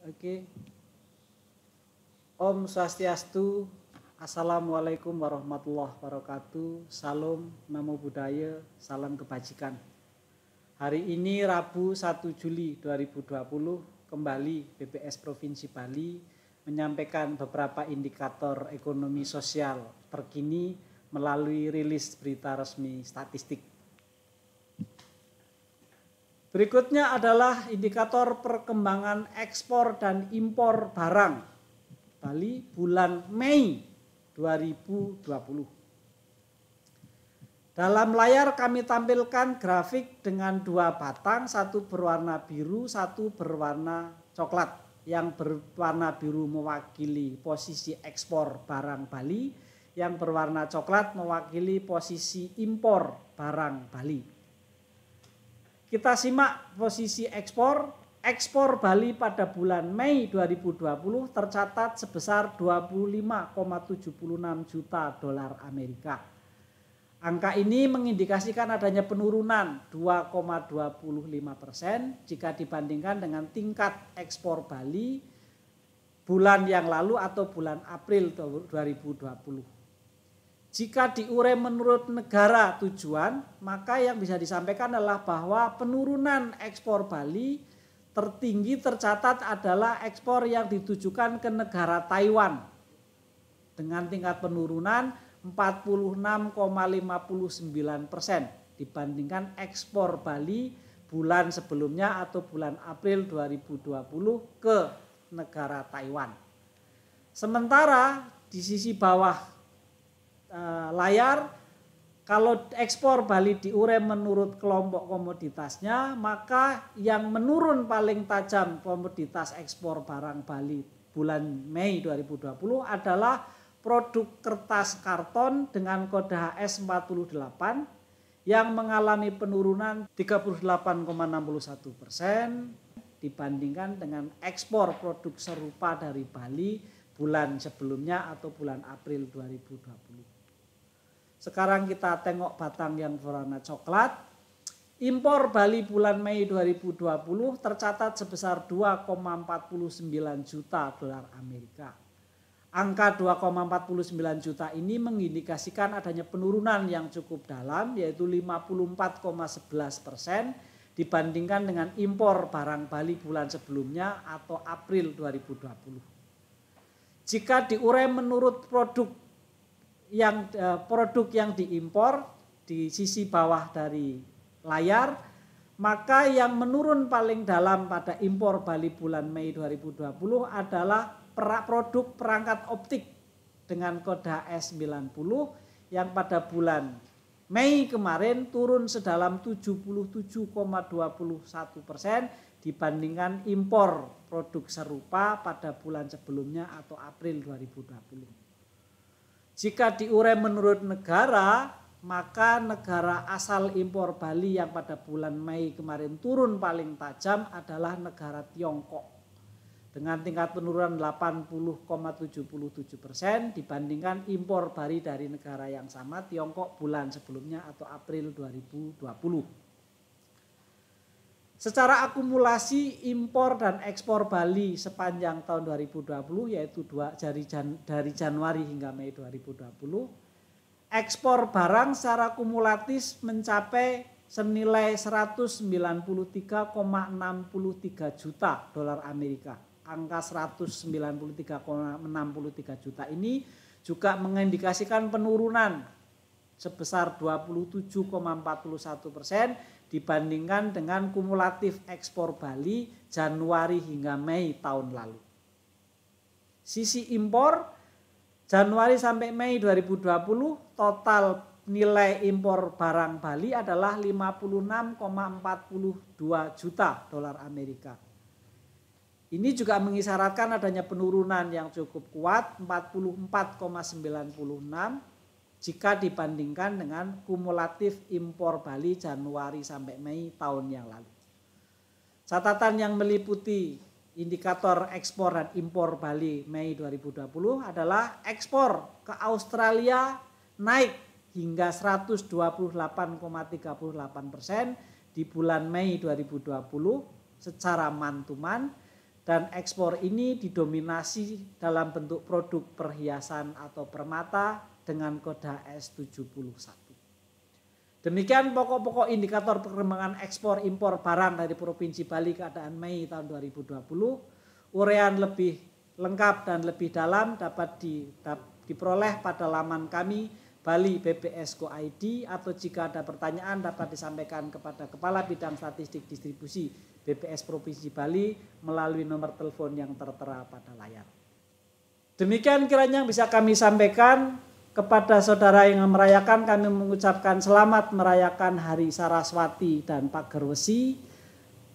Oke. Om Swastiastu. Assalamualaikum warahmatullahi wabarakatuh. Salam, namo buddhaya, salam kebajikan. Hari ini Rabu 1 Juli 2020 kembali BPS Provinsi Bali menyampaikan beberapa indikator ekonomi sosial terkini melalui rilis berita resmi statistik. Berikutnya adalah indikator perkembangan ekspor dan impor barang Bali bulan Mei 2020. Dalam layar kami tampilkan grafik dengan dua batang, satu berwarna biru, satu berwarna coklat. Yang berwarna biru mewakili posisi ekspor barang Bali, yang berwarna coklat mewakili posisi impor barang Bali. Kita simak posisi ekspor. Ekspor Bali pada bulan Mei 2020 tercatat sebesar 25,76 juta dolar Amerika. Angka ini mengindikasikan adanya penurunan 2,25% jika dibandingkan dengan tingkat ekspor Bali bulan yang lalu atau bulan April 2020. Jika diurai menurut negara tujuan, maka yang bisa disampaikan adalah bahwa penurunan ekspor Bali tertinggi tercatat adalah ekspor yang ditujukan ke negara Taiwan dengan tingkat penurunan 46,59% dibandingkan ekspor Bali bulan sebelumnya atau bulan April 2020 ke negara Taiwan. Sementara di sisi bawah layar, kalau ekspor Bali diurai menurut kelompok komoditasnya, maka yang menurun paling tajam komoditas ekspor barang Bali bulan Mei 2020 adalah produk kertas karton dengan kode HS48 yang mengalami penurunan 38,61% dibandingkan dengan ekspor produk serupa dari Bali bulan sebelumnya atau bulan April 2020. Sekarang kita tengok batang yang berwarna coklat. Impor Bali bulan Mei 2020 tercatat sebesar 2,49 juta dolar Amerika. Angka 2,49 juta ini mengindikasikan adanya penurunan yang cukup dalam, yaitu 54,11% dibandingkan dengan impor barang Bali bulan sebelumnya atau April 2020. Jika diurai menurut produk yang diimpor di sisi bawah dari layar, maka yang menurun paling dalam pada impor Bali bulan Mei 2020 adalah produk perangkat optik dengan kode HS90 yang pada bulan Mei kemarin turun sedalam 77,21% dibandingkan impor produk serupa pada bulan sebelumnya atau April 2020. Jika diurai menurut negara, maka negara asal impor Bali yang pada bulan Mei kemarin turun paling tajam adalah negara Tiongkok dengan tingkat penurunan 80,77% dibandingkan impor Bali dari negara yang sama Tiongkok bulan sebelumnya atau April 2020. Secara akumulasi impor dan ekspor Bali sepanjang tahun 2020 yaitu dari Januari hingga Mei 2020, ekspor barang secara kumulatif mencapai senilai 193,63 juta dolar Amerika. Angka 193,63 juta ini juga mengindikasikan penurunan sebesar 27,41% dibandingkan dengan kumulatif ekspor Bali Januari hingga Mei tahun lalu. Sisi impor Januari sampai Mei 2020 total nilai impor barang Bali adalah 56,42 juta dolar Amerika. Ini juga mengisyaratkan adanya penurunan yang cukup kuat 44,96 jika dibandingkan dengan kumulatif impor Bali Januari sampai Mei tahun yang lalu. Catatan yang meliputi indikator ekspor dan impor Bali Mei 2020 adalah ekspor ke Australia naik hingga 128,38% di bulan Mei 2020 secara man-to-man dan ekspor ini didominasi dalam bentuk produk perhiasan atau permata dengan kode S71. Demikian pokok-pokok indikator perkembangan ekspor impor barang dari Provinsi Bali keadaan Mei tahun 2020. Uraian lebih lengkap dan lebih dalam dapat diperoleh pada laman kami Bali BPS.go.id, atau jika ada pertanyaan dapat disampaikan kepada Kepala Bidang Statistik Distribusi BPS Provinsi Bali melalui nomor telepon yang tertera pada layar. Demikian kiranya yang bisa kami sampaikan. Kepada saudara yang merayakan, kami mengucapkan selamat merayakan Hari Saraswati dan Pager Wesi.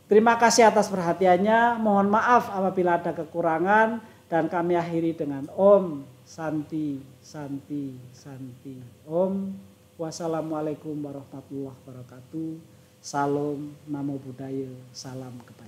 Terima kasih atas perhatiannya. Mohon maaf apabila ada kekurangan, dan kami akhiri dengan Om Santi Santi Santi Om. Wassalamualaikum warahmatullahi wabarakatuh. Salam, namo buddhaya, salam kebajikan.